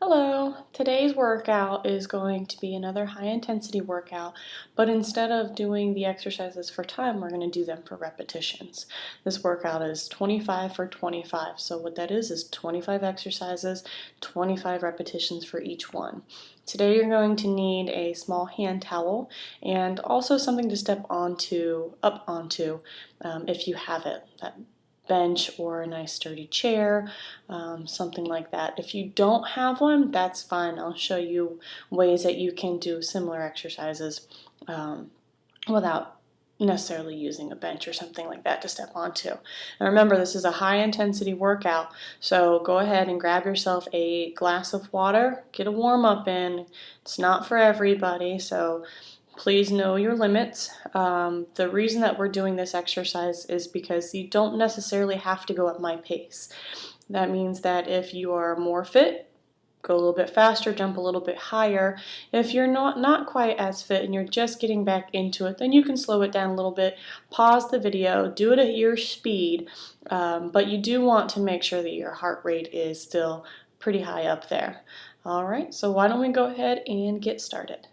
Hello, today's workout is going to be another high intensity workout, but instead of doing the exercises for time, we're going to do them for repetitions. This workout is 25 for 25, so what that is 25 exercises, 25 repetitions for each one. Today you're going to need a small hand towel and also something to step up onto if you have it. That bench or a nice sturdy chair, something like that. If you don't have one, that's fine. I'll show you ways that you can do similar exercises without necessarily using a bench or something like that to step onto. And remember, this is a high intensity workout, so go ahead and grab yourself a glass of water, get a warm up in. It's not for everybody, so please know your limits. The reason that we're doing this exercise is because you don't necessarily have to go at my pace. That means that if you are more fit, go a little bit faster, jump a little bit higher. If you're not quite as fit and you're just getting back into it, then you can slow it down a little bit, pause the video, do it at your speed, but you do want to make sure that your heart rate is still pretty high up there. All right, so why don't we go ahead and get started.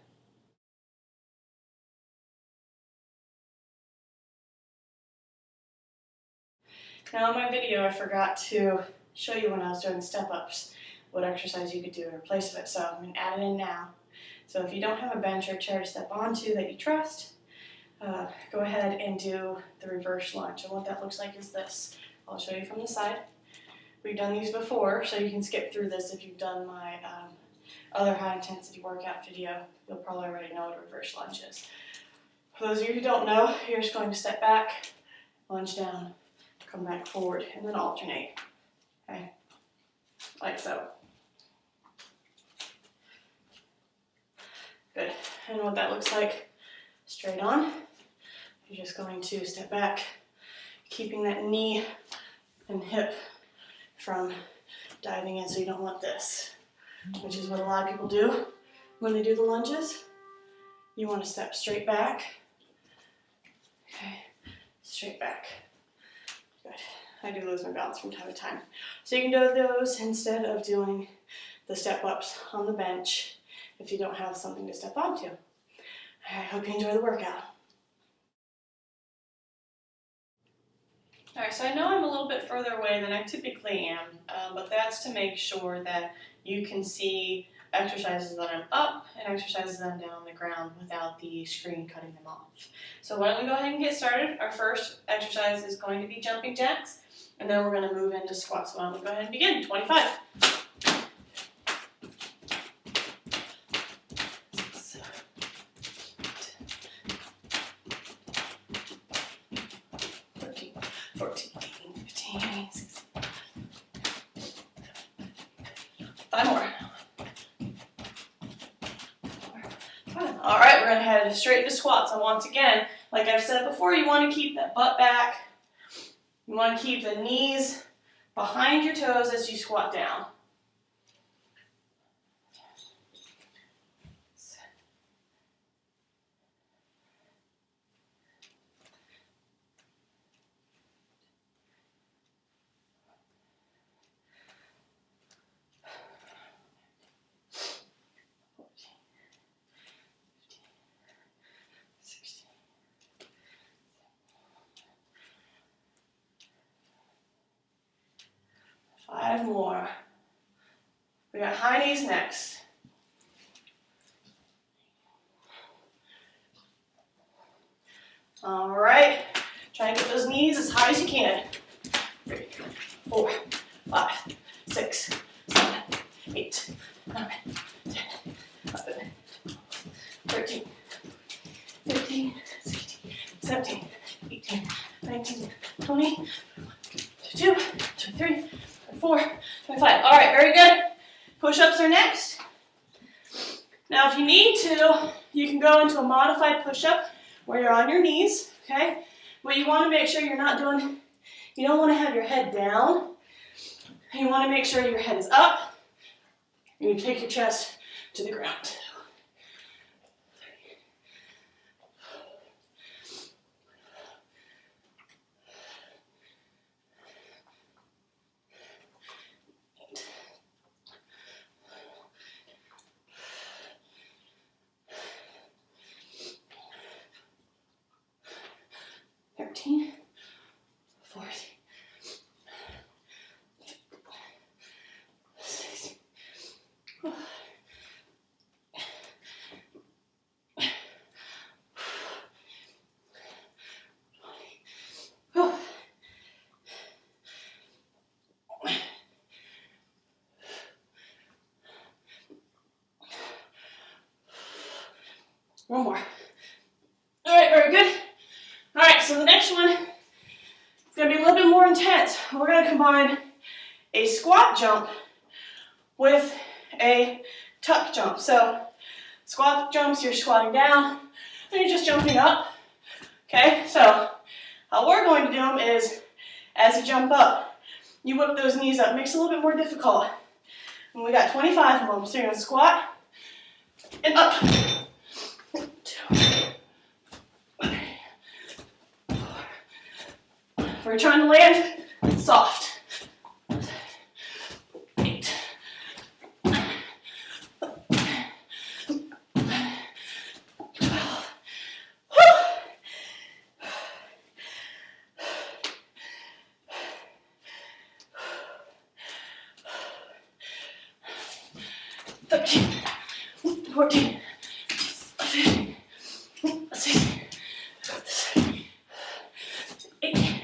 Now in my video, I forgot to show you when I was doing step-ups what exercise you could do in place of it, so I'm going to add it in now. So if you don't have a bench or chair to step onto that you trust, go ahead and do the reverse lunge. And what that looks like is this. I'll show you from the side. We've done these before, so you can skip through this if you've done my other high-intensity workout video. You'll probably already know what a reverse lunge is. For those of you who don't know, you're just going to step back, lunge down, come back forward, and then alternate. Okay, like so. Good. And what that looks like, straight on. You're just going to step back, keeping that knee and hip from diving in, so you don't want this, which is what a lot of people do when they do the lunges. You want to step straight back. Okay, straight back. Good. I do lose my balance from time to time. So you can do those instead of doing the step-ups on the bench if you don't have something to step onto. I hope you enjoy the workout. Alright, so I know I'm a little bit further away than I typically am, but that's to make sure that you can see exercises that I'm up and exercises that I'm down on the ground without the screen cutting them off. So why don't we go ahead and get started. Our first exercise is going to be jumping jacks, and then we're going to move into squats. So why don't we go ahead and begin. 25. 14, 15, 16. 5 more. 5. All right, we're going to head straight to squats. And once again, like I've said before, you want to keep that butt back. You want to keep the knees behind your toes as you squat down. Five more. We got high knees next. All right. Try and get those knees as high as you can. 3, 4, 5, 6, 7, 8, 9, 10, 11, 13, 15, 16, 17, 18, 19, 20, 22, 23, 24, 25. All right, very good. Push-ups are next. Now, if you need to, you can go into a modified push-up where you're on your knees, okay? But you want to make sure you're not doing, you don't want to have your head down. You want to make sure your head is up, and you take your chest to the ground. 8, combine a squat jump with a tuck jump. So squat jumps, you're squatting down, and you're just jumping up. Okay, so how we're going to do them is, as you jump up, you whip those knees up. Makes it a little bit more difficult. And we got 25 of them. So you're going to squat and up. 1, 2, 3, 4. We're trying to land soft. 8. 12. Whew. 14, 15, 16, 17, 18.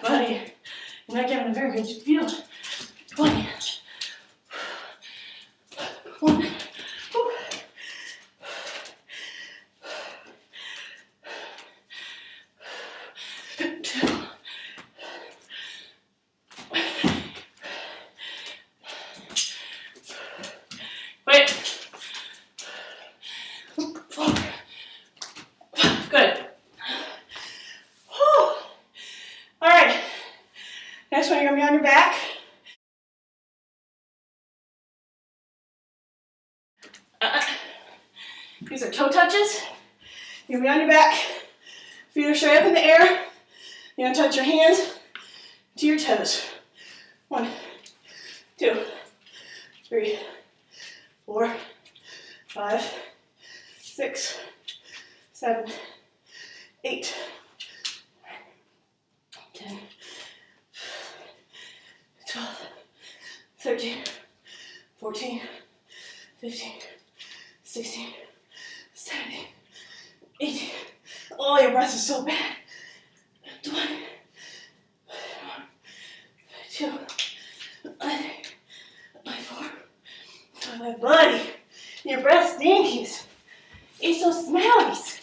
Buddy, you're not getting a very good feel. 20. 1. Whew. 2. Wait. 4. Good. Whew. All right. Next one, you're going to be on your back. These are toe touches. You're going to be on your back. Feet are straight up in the air. You're going to touch your hands to your toes. 1, 2, 3, 4, 5, 6, 7, 8, 10, 12, 13, 14, 15, 16, 17, 18. Oh, your breath is so bad. 20, 2, 3, 4, 5. Buddy, your breath stinkies. It's so smellies.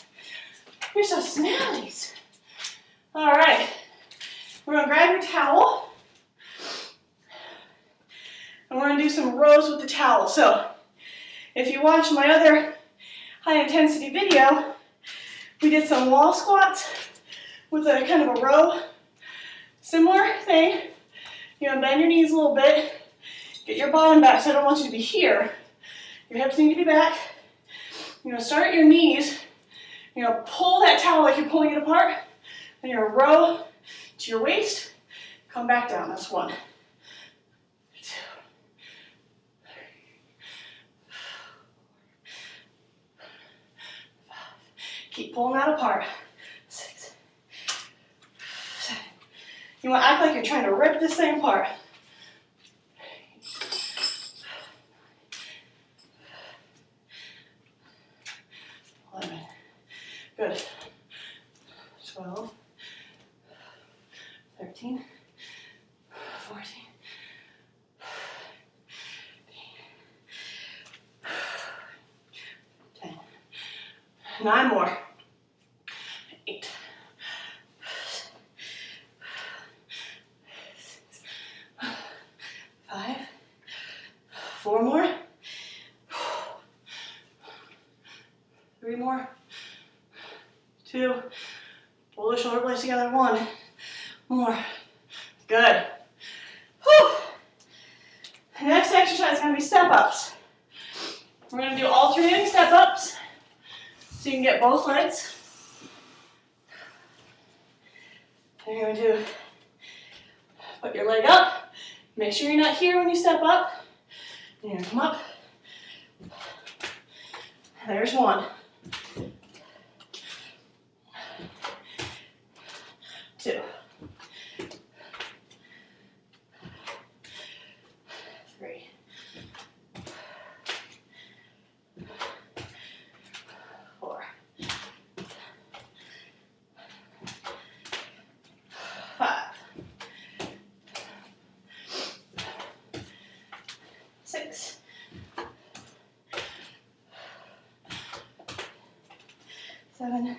You're so smellies. All right, we're gonna grab your towel, and we're gonna do some rows with the towel. So, if you watch my other high intensity video, we did some wall squats with a kind of a row. Similar thing. You're gonna bend your knees a little bit, get your bottom back, so I don't want you to be here. Your hips need to be back. You're gonna start at your knees. You're gonna pull that towel like you're pulling it apart. Then you're gonna row to your waist, come back down. That's 1, 2, 3, 5. Keep pulling that apart. 6, 7. You want to act like you're trying to rip this thing apart. 11. Good. 12. 13. 14. 10. 9 more. 8. 5. 4 more. 3 more. 2. Pull the shoulder blades together. 1 more. Good. Whew. The next exercise is going to be step-ups. We're going to do alternating step-ups so you can get both legs. And you're going to put your leg up. Make sure you're not here when you step up. And you're going to come up. There's 1. 2. 3. 4. 5. 6. 7,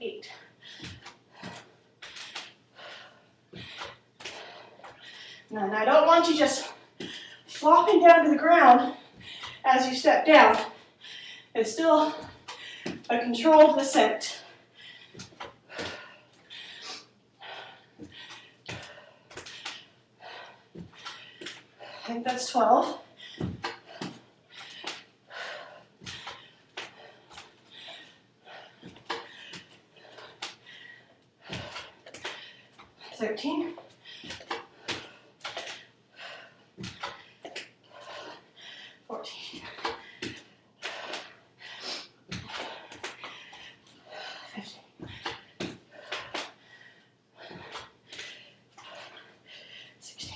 8. Now, I don't want you just flopping down to the ground as you step down. It's still a controlled descent. I think that's 12. $13. 14. 15. 16.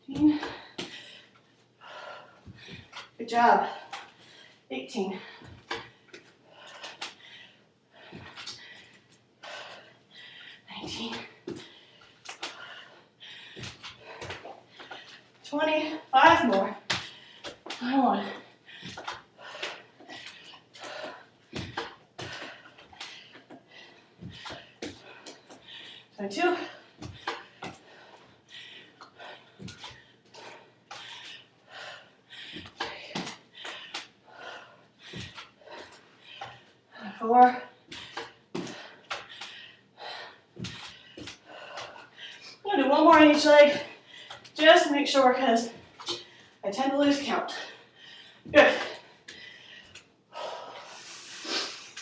17. Good job. 18. 19. 20. 5 more. Come on. 22. 4. I'm gonna do one more on each leg, just to make sure, because I tend to lose count. Good. All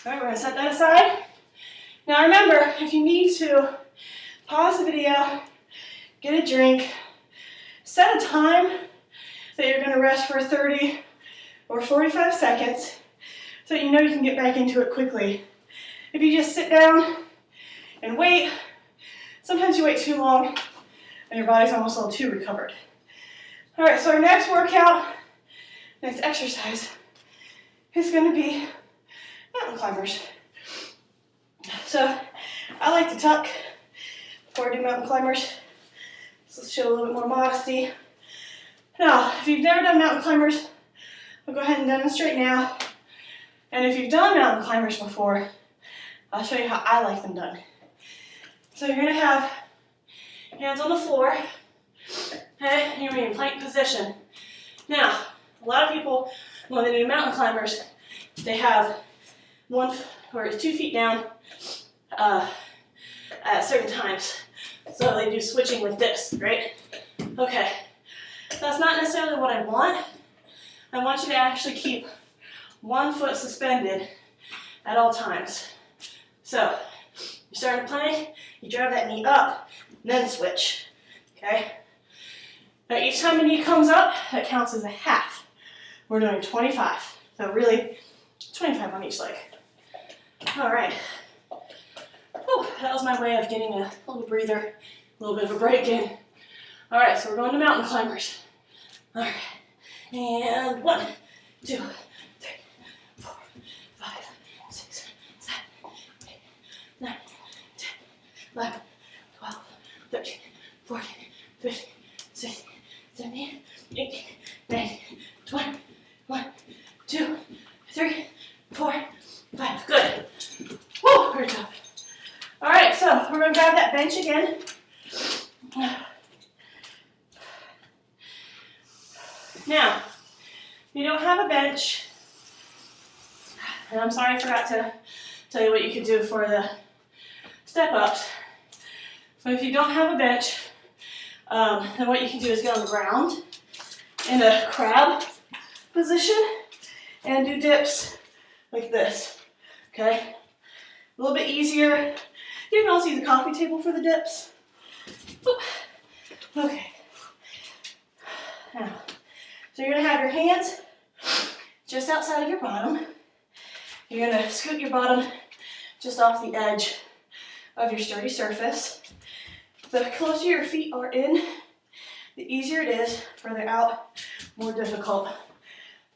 right, we're gonna set that aside. Now remember, if you need to, pause the video, get a drink, set a time that you're gonna rest for 30 or 45 seconds, so that you know you can get back into it quickly. If you just sit down and wait, sometimes you wait too long and your body's almost a little too recovered. All right, so our next workout, next exercise is gonna be mountain climbers. So I like to tuck before I do mountain climbers. So let's show a little bit more modesty. Now, if you've never done mountain climbers, I'll go ahead and demonstrate now. And if you've done mountain climbers before, I'll show you how I like them done. So you're gonna have hands on the floor, okay, and you're in plank position. Now, a lot of people, when they do mountain climbers, they have 1 or 2 feet down at certain times. So they do switching with this, right? Okay, that's not necessarily what I want. I want you to actually keep 1 foot suspended at all times. So, you start a plank, you drive that knee up, then switch, okay? Now each time the knee comes up, that counts as a half. We're doing 25, so really 25 on each leg. All right. Whew, that was my way of getting a little breather, a little bit of a break in. All right, so we're going to mountain climbers. All right, and 1, 2, 3, 4, 5, 6, 7, 8, 9, 10, 11, 12, 13, 14, 15, 16, 17, 18, 19, 20, 1, 2, 3, 4, 5. Good. Woo, great job. All right, so we're going to grab that bench again. Now, if you don't have a bench, and I'm sorry I forgot to tell you what you could do for the step-ups, but if you don't have a bench, then what you can do is get on the ground in a crab position and do dips like this, okay? A little bit easier. You can also use a coffee table for the dips. Oop. Okay. Now, so you're gonna have your hands just outside of your bottom. You're gonna scoot your bottom just off the edge of your sturdy surface. The closer your feet are in, the easier it is. Further out, more difficult.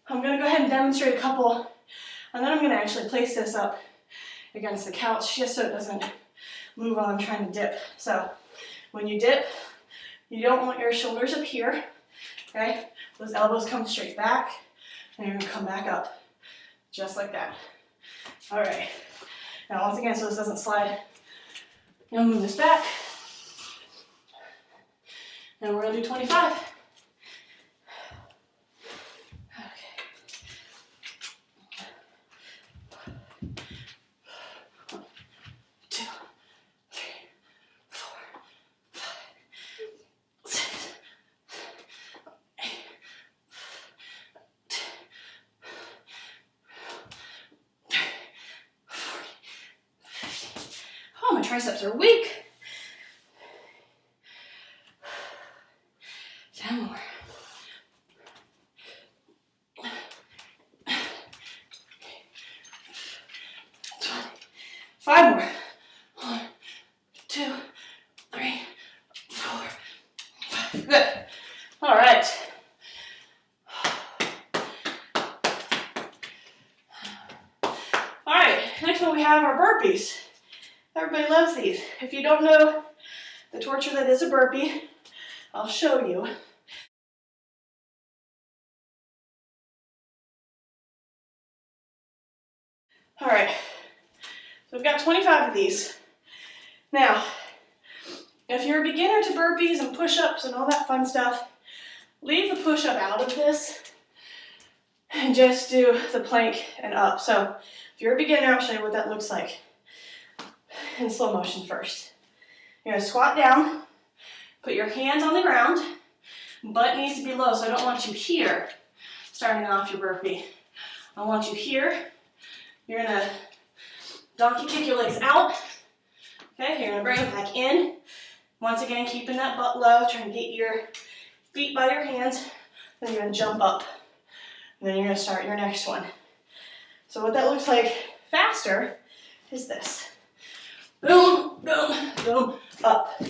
I'm gonna go ahead and demonstrate a couple, and then I'm gonna actually place this up against the couch just so it doesn't move while I'm trying to dip. So when you dip, You don't want your shoulders up here, okay? Those elbows come straight back, and you're gonna come back up, just like that. All right. Now, once again, so this doesn't slide, you'll move this back, and we're gonna do 25. Oh, my triceps are weak. 10 more. 5 more. 1, 2, 3, 4, 5. Good. All right. All right, next one we have our burpees. Everybody loves these. If you don't know the torture that is a burpee, I'll show you. All right, so we've got 25 of these. Now, if you're a beginner to burpees and push-ups and all that fun stuff, leave the push-up out of this and just do the plank and up. So if you're a beginner, I'll show you what that looks like in slow motion first. You're gonna squat down, put your hands on the ground, butt needs to be low, so I don't want you here starting off your burpee. I want you here. You're gonna donkey kick your legs out. Okay, you're gonna bring them back in. Once again, keeping that butt low, trying to get your feet by your hands. Then you're gonna jump up. And then you're gonna start your next one. So what that looks like faster is this. Boom, boom, boom, up.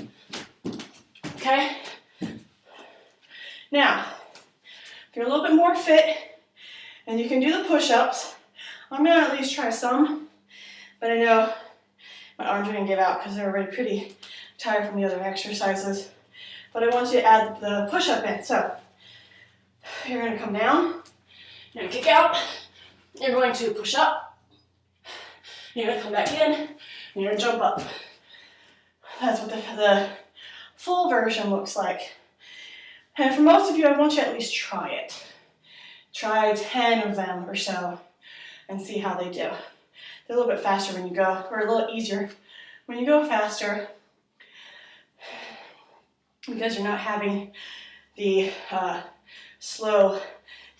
Okay? Now, if you're a little bit more fit and you can do the push-ups, I'm gonna at least try some, but I know my arms are gonna give out because they're already pretty tired from the other exercises. But I want you to add the push-up in. So, you're gonna come down, you're gonna kick out, you're going to push up, you're gonna come back in, and you're gonna jump up. That's what the full version looks like. And for most of you, I want you to at least try it. Try 10 of them or so and see how they do. They're a little bit faster when you go, or a little easier when you go faster, because you're not having the slow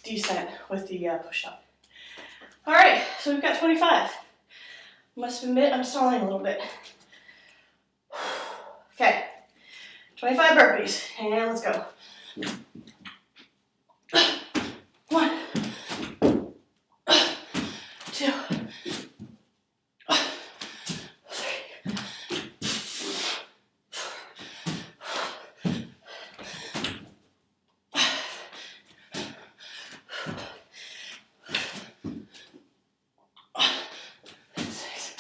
descent with the push-up. All right, so we've got 25. Must admit, I'm stalling a little bit. Okay, 25 burpees, and let's go. 1, 2, 3, 6.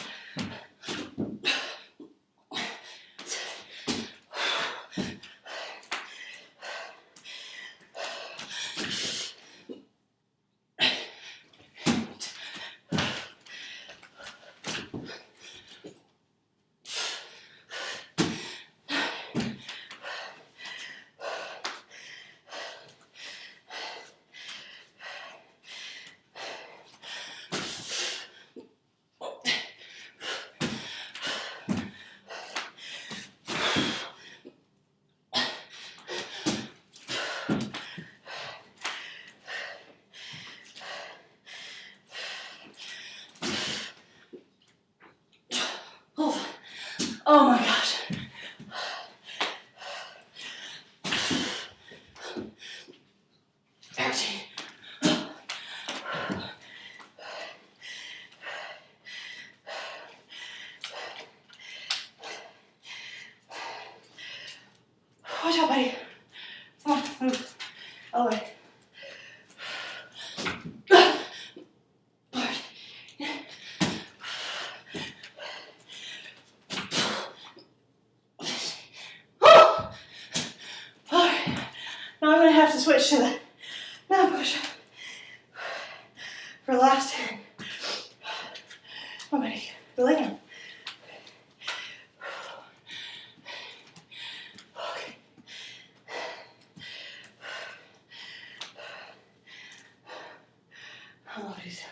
Oh my gosh. Watch out, buddy. Come on, move. All the way. Now I'm gonna have to switch to the mat push-up for the last 10. Oh, buddy, go lay down. Okay. I love these.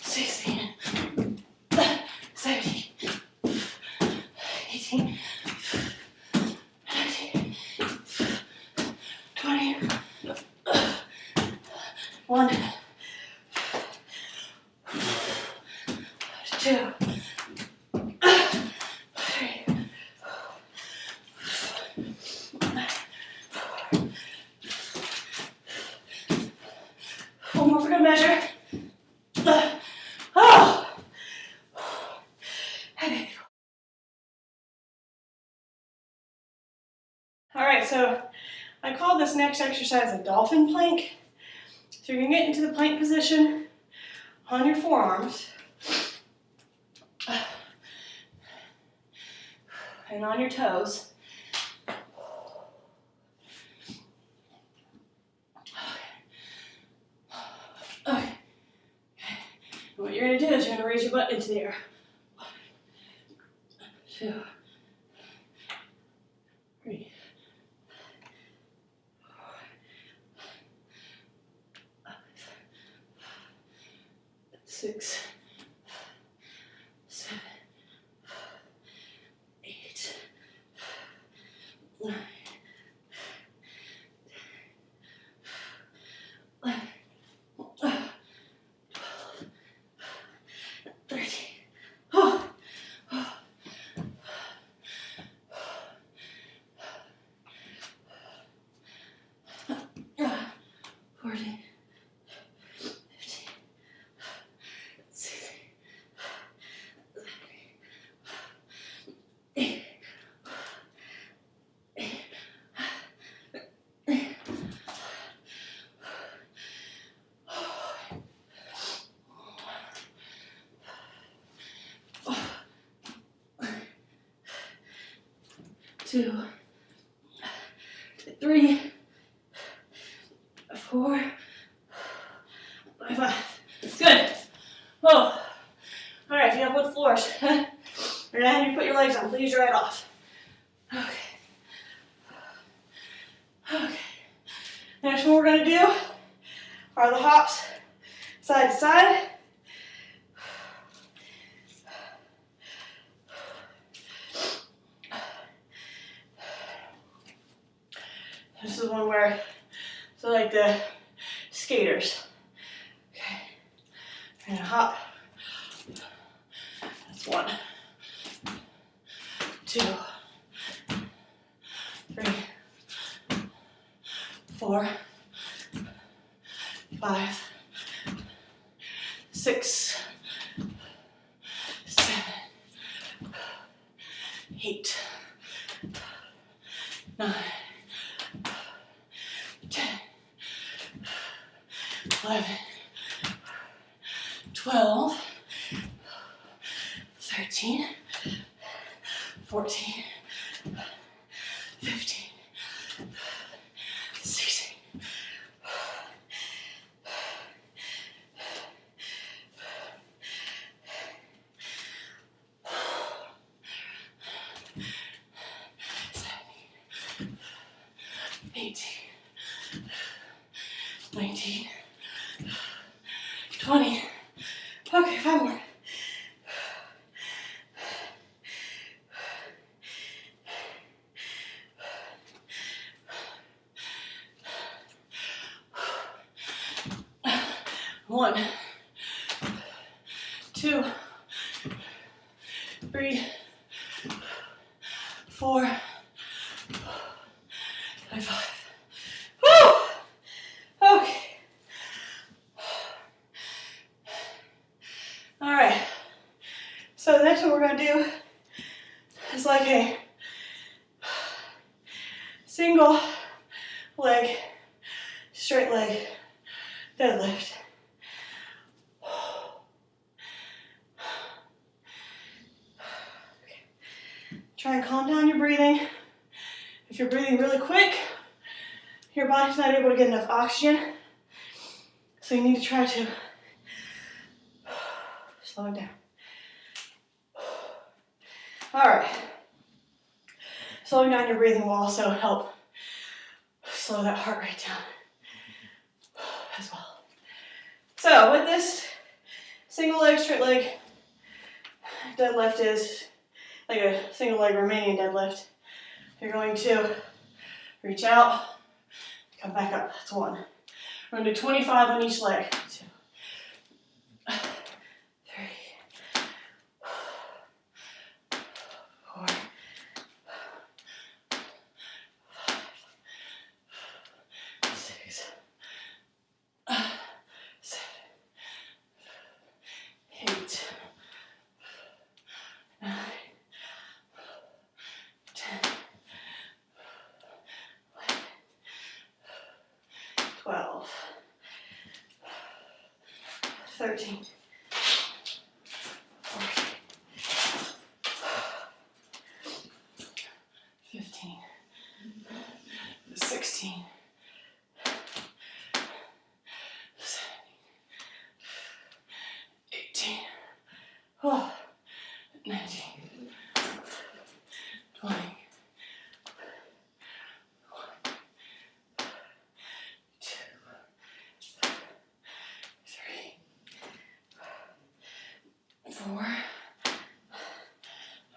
16, 17, 18, 19, 20, 1, 2, 3. One more for good measure. Oh! All right, so I call this next exercise a dolphin plank. So you're gonna get into the plank position on your forearms and on your toes. Okay. And what you're gonna do is you're gonna raise your butt into the air. 1, 2, 3, 4, 6, 7, 8, 9, 11, 12, 13. Oh. 14, 15, 16, 17, 18. 2, 3, 4, 5. Good. Oh. All right, if you have wood floors, you're gonna have to put your legs on. Please dry it off. Okay. Okay. Next one we're gonna do are the hops side to side. This is one where, so like the skaters. Okay. And hop. That's 1, 2, 3, 4, 5, 6, 7, 8, 9, 10, 11, 12, 13, 14, 15, 16. $18, $19, $20. Okay, 5 more. One, 2, 3, 4, 5. Woo! Okay. All right. So the next one we're going to do is like a single leg, straight leg deadlift. Try and calm down your breathing. If you're breathing really quick, your body's not able to get enough oxygen, so you need to try to slow it down. All right. Slowing down your breathing will also help slow that heart rate down as well. So with this single leg, straight leg deadlift is like a single leg Romanian deadlift. You're going to reach out, come back up. That's one. We're going to do 25 on each leg. 2, 3, 4, 6, 7, 8, 9, 10, 11, 12, 13, 14, 15, 16, 17, 18, 19, 20, 2, 3, 4,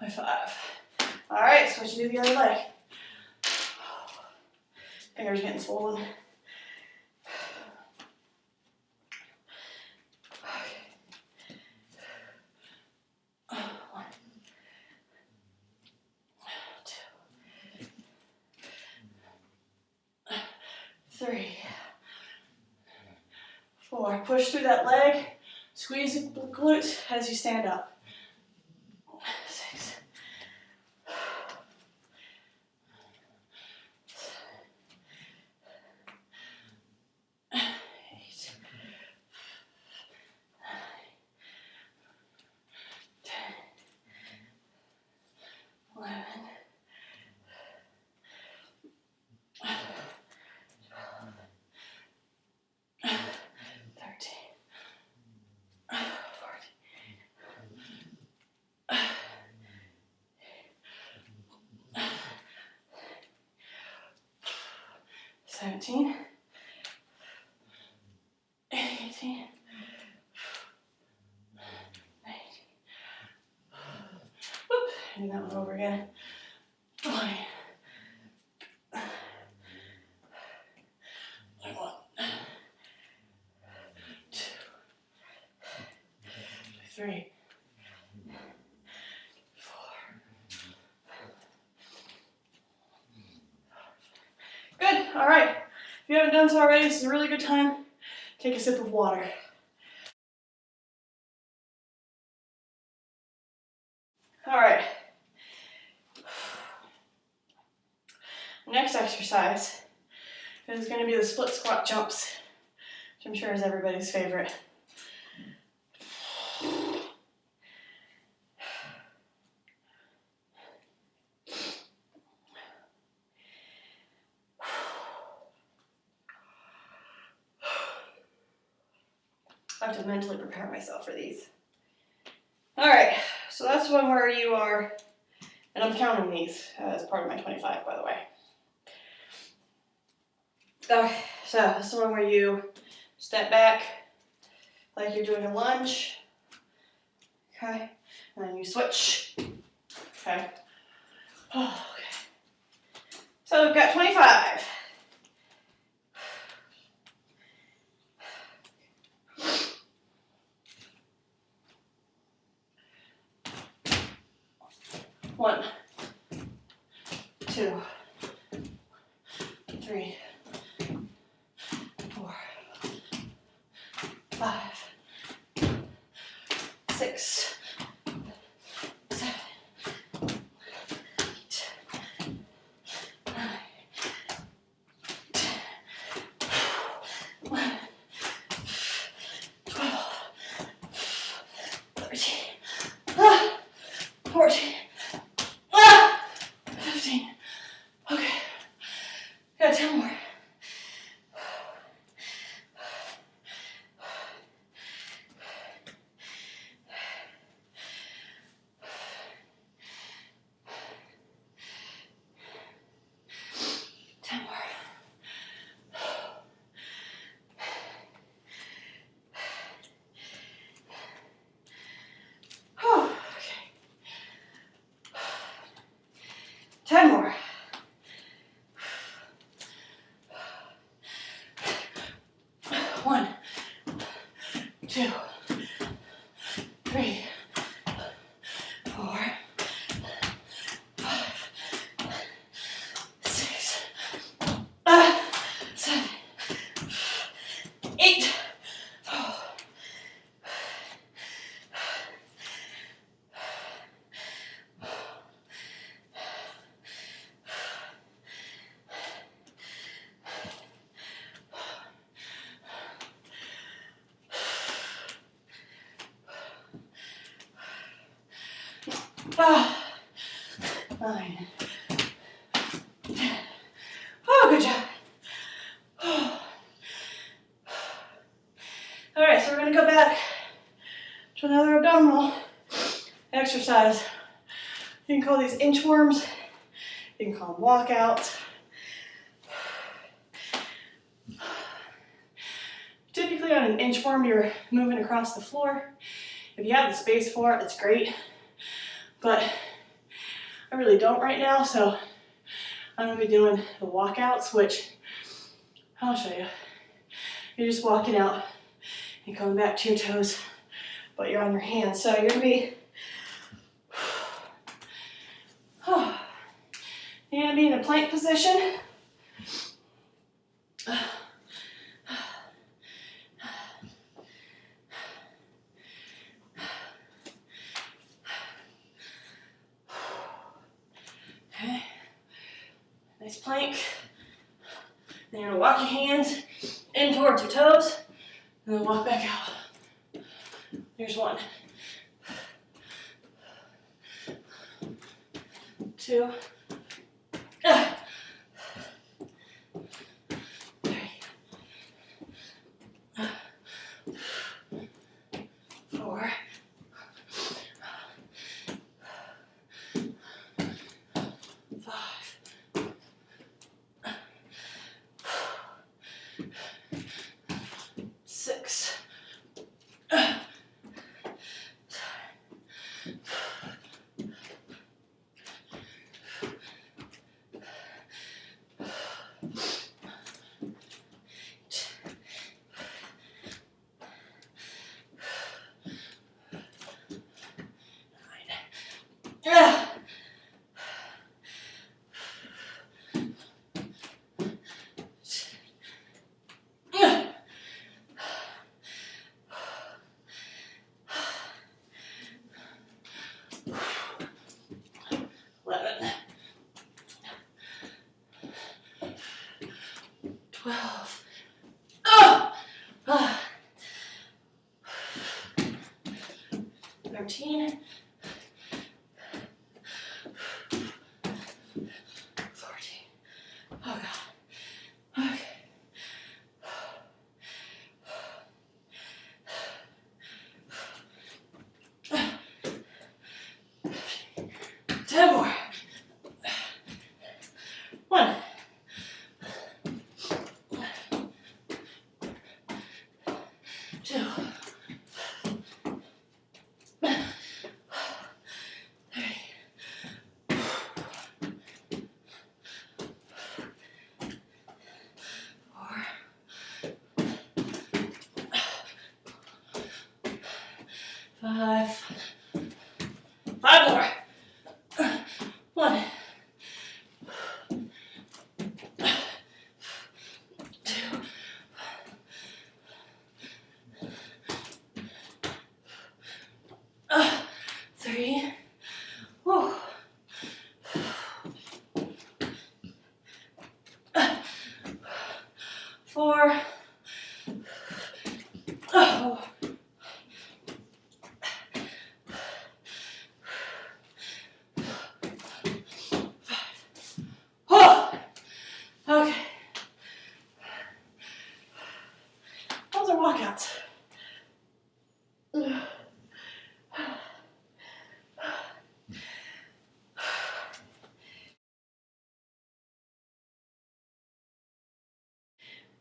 5. All right, switch to the other leg. Fingers getting swollen. Okay. 1, 2, 3, 4. Push through that leg. Squeeze the glutes as you stand up. 6, 8, 10, 11, 13, 17, 18, 19. Whoop, do that one over again. 20. 21. 2, 3, 4. Good, all right. If you haven't done so already, this is a really good time. Take a sip of water. All right. Next exercise is going to be the split squat jumps, which I'm sure is everybody's favorite. I have to mentally prepare myself for these. All right, so that's one where you are, and I'm counting these as part of my 25, by the way. Okay, so this is one where you step back like you're doing a lunge, okay, and then you switch, okay. Oh, okay. So we've got 25. One, 2, 3, 4, 5, 6, 7, 8, 9, 10, 11, 12, 13, 14, 15. Okay. 9. Oh, good job. All right, so we're gonna go back to another abdominal exercise. You can call these inchworms. You can call them walkouts. Typically on an inchworm, you're moving across the floor. If you have the space for it, that's great. But I really don't right now, so I'm gonna be doing the walkouts, which I'll show you. You're just walking out and coming back to your toes, but you're on your hands. So you're gonna be, you're gonna be in a plank position. Okay, nice plank. Then you're gonna walk your hands in towards your toes, and then walk back out. Here's 1. 2. 3. 4. 5. 6. 9.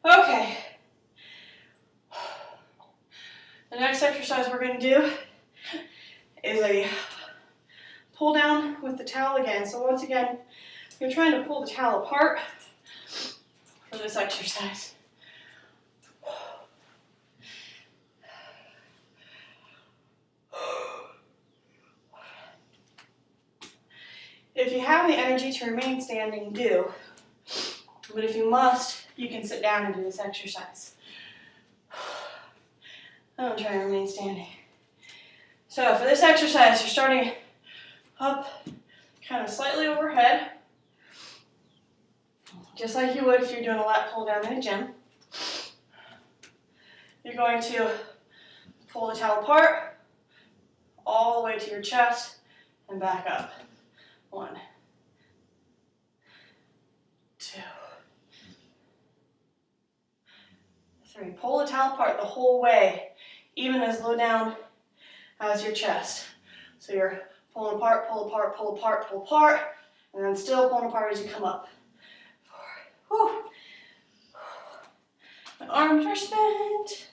Okay. The next exercise we're going to do is a pull down with the towel again. So once again, you're trying to pull the towel apart for this exercise. If you have the energy to remain standing, do. But if you must, you can sit down and do this exercise. I'm trying to remain standing. So for this exercise, you're starting up kind of slightly overhead, just like you would if you're doing a lat pull down in a gym. You're going to pull the towel apart all the way to your chest and back up. 1, 3. Pull the towel apart the whole way, even as low down as your chest. So you're pulling apart, pull apart, pull apart, pull apart, and then still pulling apart as you come up. 4. Whew. My arms are spent.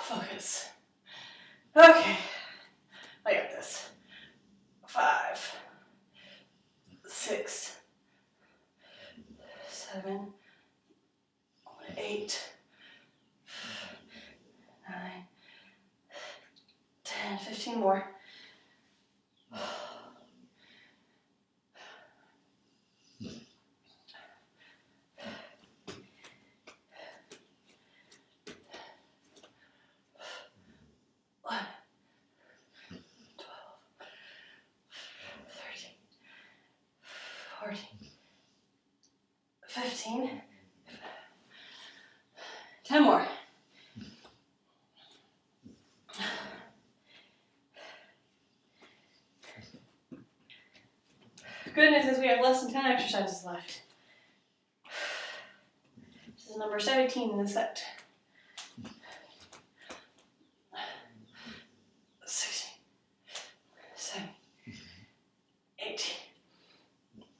Focus. Okay, I got this. 5, 6, 7, 8, 9, 10, 15 more. 15. 10 more. Good news is we have less than 10 exercises left. This is number 17 in the set. 16, 17, 18,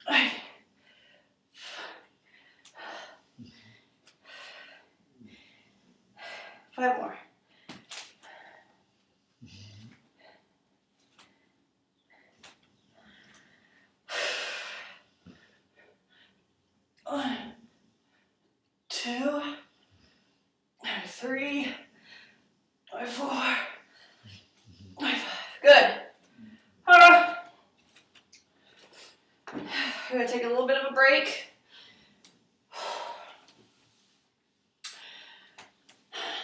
19. 5 more. 1, 2, 3, 4, 5. Good. We're going to take a little bit of a break.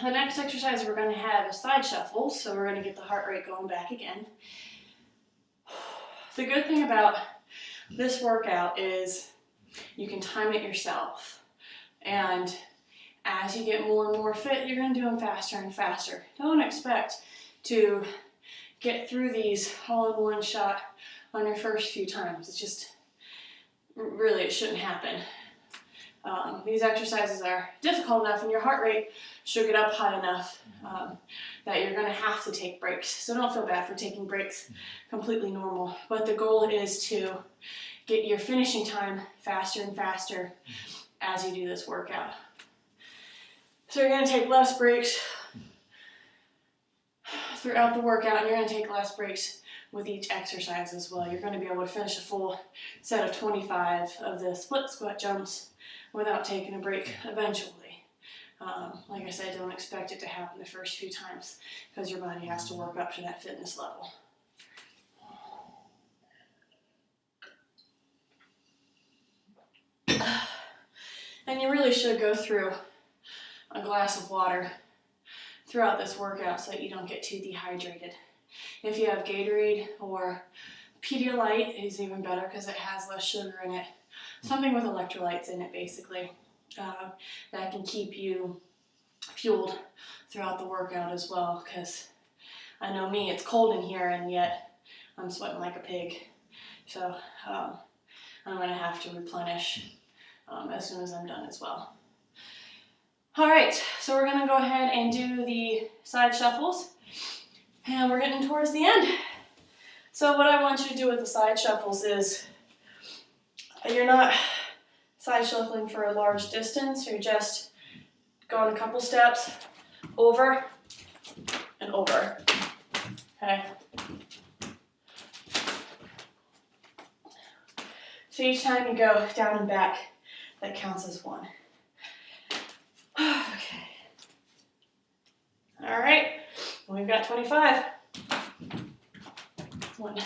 The next exercise we're going to have is side shuffles, so we're going to get the heart rate going back again. The good thing about this workout is you can time it yourself, and as you get more and more fit, you're going to do them faster and faster. Don't expect to get through these all in one shot on your first few times. It's just, really, it shouldn't happen. These exercises are difficult enough and your heart rate should get up high enough that you're going to have to take breaks. So don't feel bad for taking breaks, completely normal. But the goal is to get your finishing time faster and faster as you do this workout. So you're going to take less breaks throughout the workout, and you're going to take less breaks with each exercise as well. You're going to be able to finish a full set of 25 of the split squat jumps without taking a break eventually. Like I said, don't expect it to happen the first few times because your body has to work up to that fitness level. And you really should go through a glass of water throughout this workout so that you don't get too dehydrated. If you have Gatorade or Pedialyte, is even better because it has less sugar in it. Something with electrolytes in it, basically, that can keep you fueled throughout the workout as well, because I know me, it's cold in here and yet I'm sweating like a pig. So I'm going to have to replenish as soon as I'm done as well. Alright, so we're going to go ahead and do the side shuffles, and we're getting towards the end. So what I want you to do with the side shuffles is, you're not side shuffling for a large distance, you're just going a couple steps over and over, okay? So each time you go down and back, that counts as one. Okay. All right, we've got 25. 1,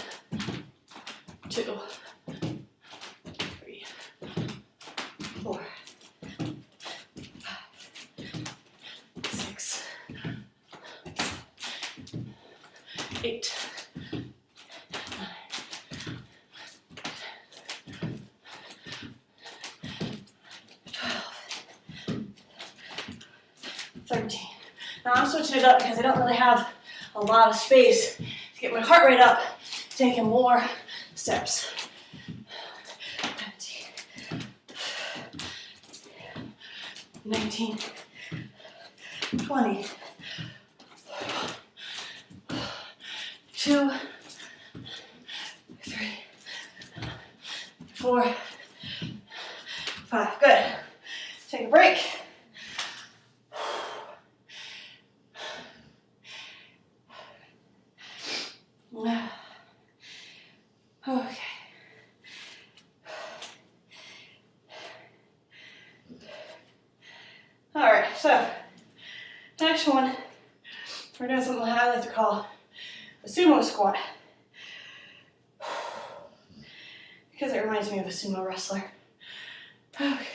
2, 3, 4, 5, 6, 8, 13. Now I'm switching it up because I don't really have a lot of space Get my heart rate up, taking more steps. 19, 20, 2, 3, 4, 5. Good. Take a break. Okay. All right, so next one, we're doing something I like to call a sumo squat, because it reminds me of a sumo wrestler. Okay.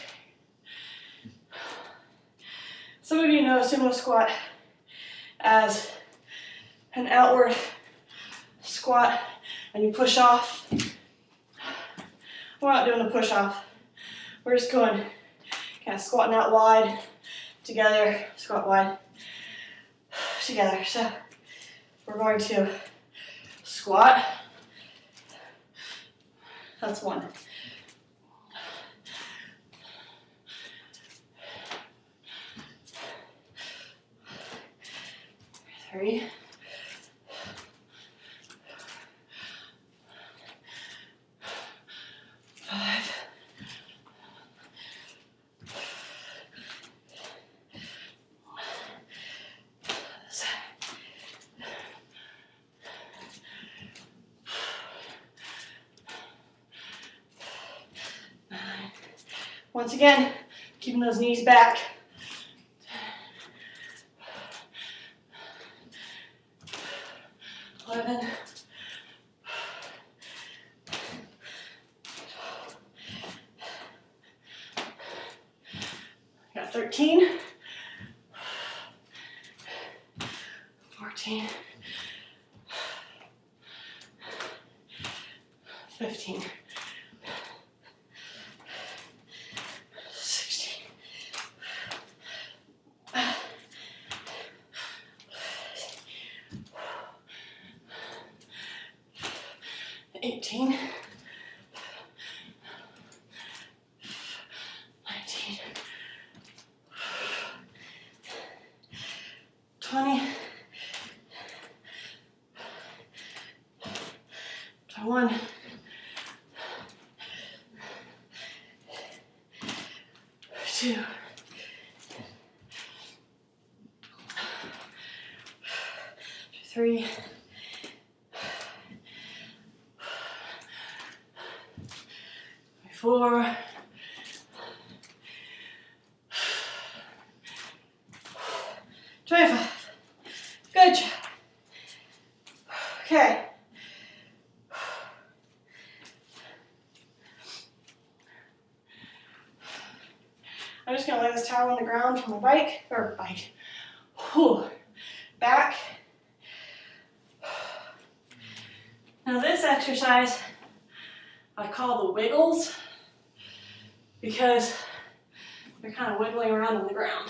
Some of you know a sumo squat as an outward squat and you push off. We're not doing a push off. We're just going kind of squatting out wide, together, squat wide, together. So we're going to squat. That's one. Three. 5. 6. 9. Once again, keeping those knees back. 11. 13. 14. 15. 16. 18. 19. 20. 21. 2. 3. 4. 25. Good job. Okay. I'm just going to lay this towel on the ground from my bike. Whew. Back. Now this exercise I call the wiggles because they're kind of wiggling around on the ground.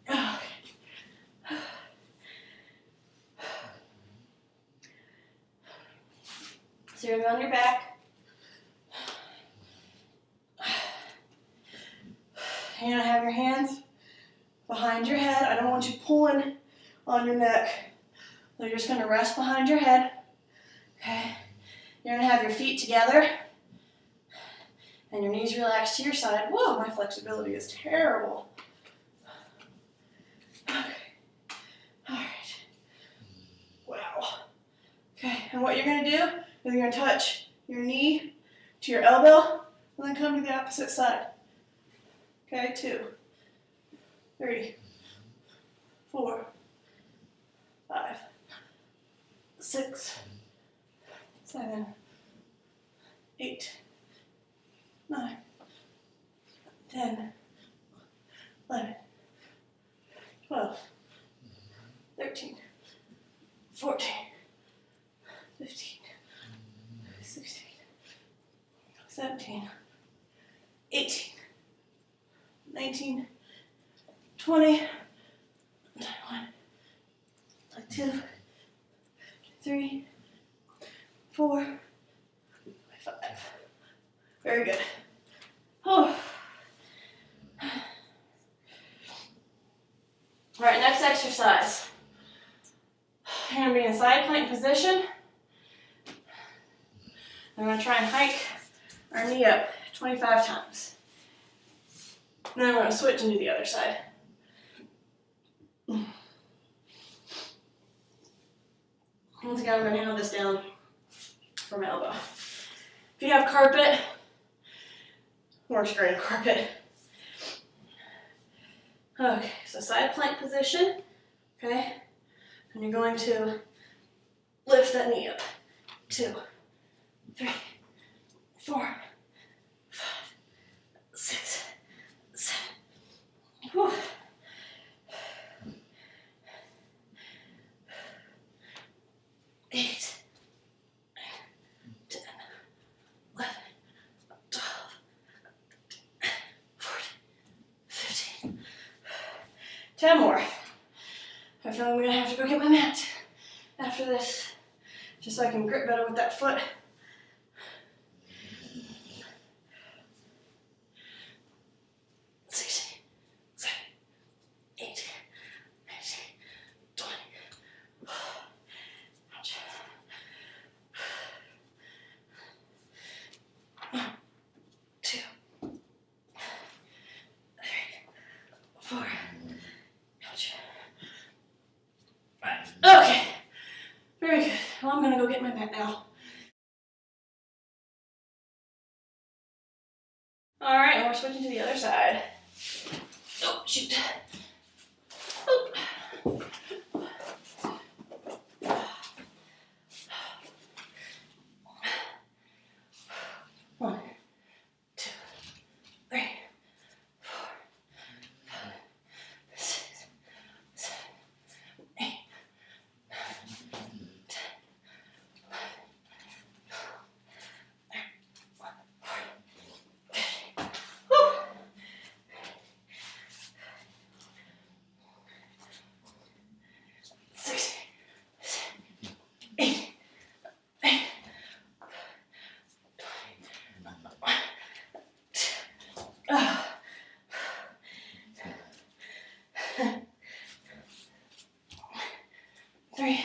Okay. So you're on your back. You're going to have your hands behind your head. I don't want you pulling on your neck. So you're just going to rest behind your head. Okay. You're going to have your feet together and your knees relaxed to your side. Whoa, my flexibility is terrible. Okay. All right. Wow. Okay, and what you're going to do is you're going to touch your knee to your elbow and then come to the opposite side. Okay, 2, 3, 4, 5, 6, 7, 8, 9, 10, 11, 12, 13, 14, 15, 16, 17, 18, 19, 20, 21, 2, 3, 4, 5. Very good. Oh. All right, next exercise. You're going to be in side plank position. I'm going to try and hike our knee up 25 times. And then we're going to switch and do the other side. Once again, we're going to have this down from elbow. If you have carpet, more strain carpet. Okay, so side plank position, okay? And you're going to lift that knee up. 2, 3, 4, 5, 6, 7. Whew. 8, 10, 11, 12, 14, 15. 10 more. I feel like I'm gonna have to go get my mat after this, just so I can grip better with that foot. 16, 17, 18, 19, 20. Ouch. 1, 2, 3, 4. Ouch. Right. Okay. Very good. Well, I'm gonna go get my mat now. All right, and we're switching to the other side. Oh, shoot. Oh. 1, 2, 3, 4, 5, 6, 7, 8, 9, 10, 6, 8, 9, 3,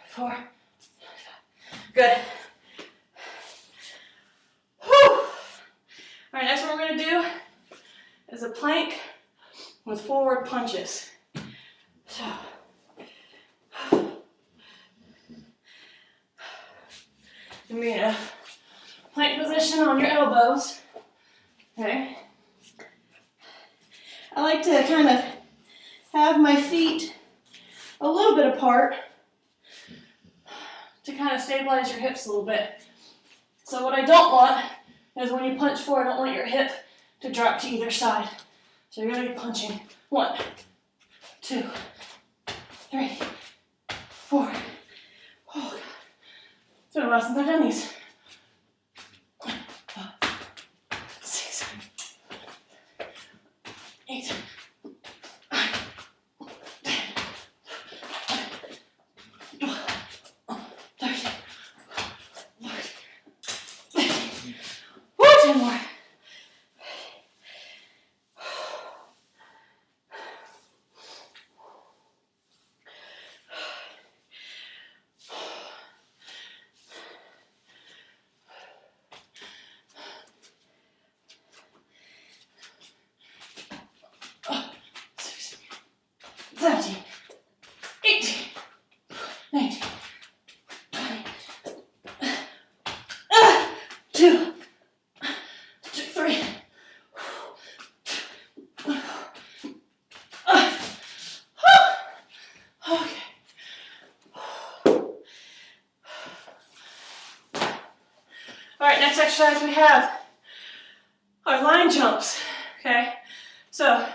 4. Good. Whew. All right, next one we're going to do is a plank with forward punches. So, you be in a plank position on your elbows. Okay. I like to kind of have my feet a little bit apart to kind of stabilize your hips a little bit. So what I don't want is when you punch forward, I don't want your hip to drop to either side. So you're going to be punching 1, 2, 3, 4. Oh God. It's been a while since I've done these. 6, 8, 9, 10, 13, 14, 15. Woo, 10 more. Oh, 16, 17, 18, 19, 20. 2, 3. Okay. All right, next exercise we have our line jumps. Okay, so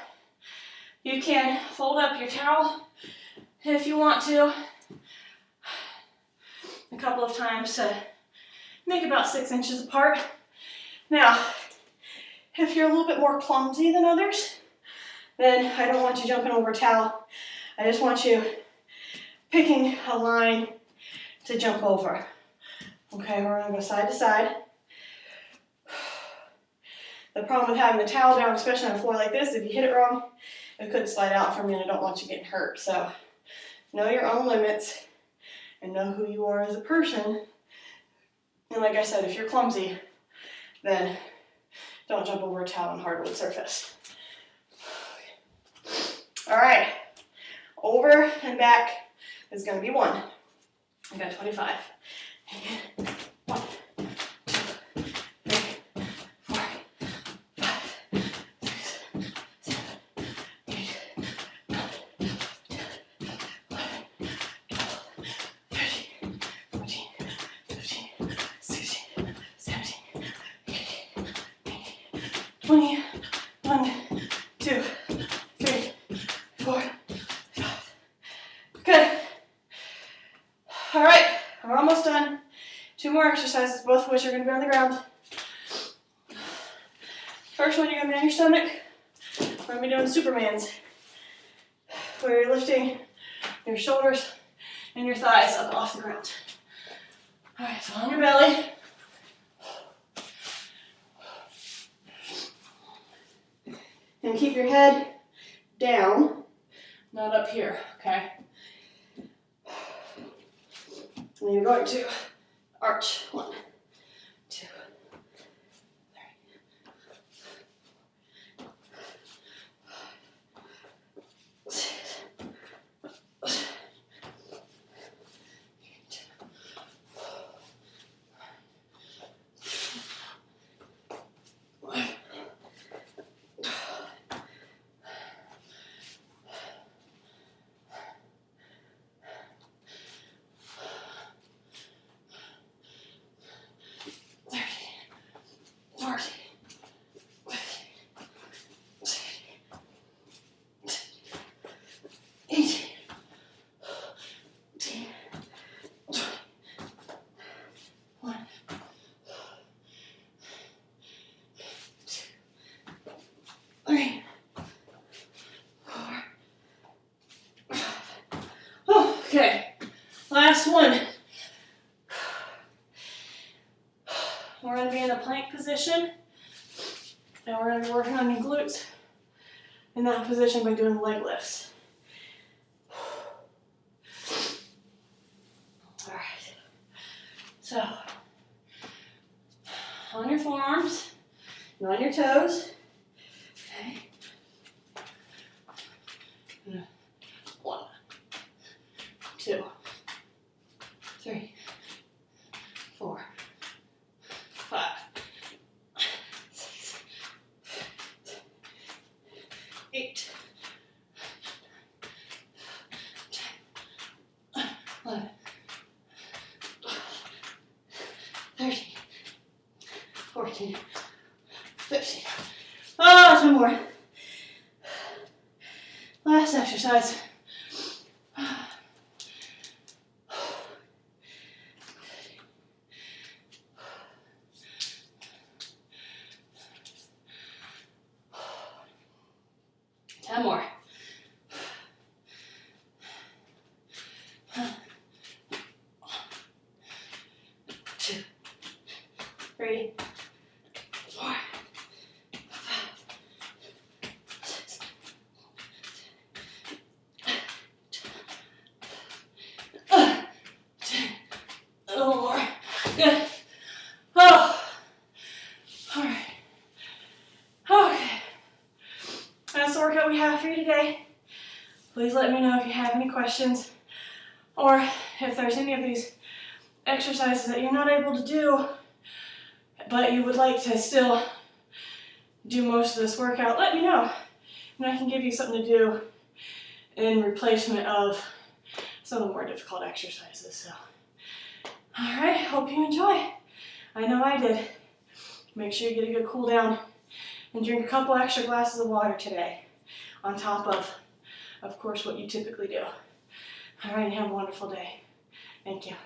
you can fold up your towel if you want to a couple of times to make about 6 inches apart. Now, if you're a little bit more clumsy than others, then I don't want you jumping over a towel. I just want you picking a line to jump over. Okay, we're gonna go side to side. The problem with having the towel down, especially on a floor like this, if you hit it wrong, it could slide out from you, and I don't want you getting hurt. So know your own limits and know who you are as a person. And like I said, if you're clumsy, then don't jump over a towel on hardwood surface. All right, over and back is gonna be 1. I got 25. 1, 2, 3, 4, 5, 6, 7, 8, 9, 10, 11, 12, 13, 14, 15, 16, 17, 18, 19, 20. 1, 2, 3, 4, 5. Good. All right, we're almost done. 2 more exercises, both of which are going to be on the ground. First one, you're going to be on your stomach. We're going to be doing Supermans, where you're lifting your shoulders and your thighs up off the ground. All right, so on your belly. And keep your head down, not up here, okay? And you're going to arch. 1, 2, 3, 6, 3, 4. Oh, okay, last one. We're going to be in a plank position, and we're going to be working on your glutes in that position by doing leg lifts. All right, so on your forearms and on your toes. Okay. 1, 2, 3, 4, 5, 6, 8, 10, 11, 13, 14, 15. Oh, 2 more. Last exercise. More. 2, 3, 4, 5, 6, 10. A little more. Good. Oh. All right. Okay. That's the workout we have for you today. Please let me know if you have any questions, or if there's any of these exercises that you're not able to do, but you would like to still do most of this workout. Let me know, and I can give you something to do in replacement of some of the more difficult exercises. So, all right, hope you enjoy. I know I did. Make sure you get a good cool down and drink a couple extra glasses of water today, on top of course, what you typically do. All right, have a wonderful day. Thank you.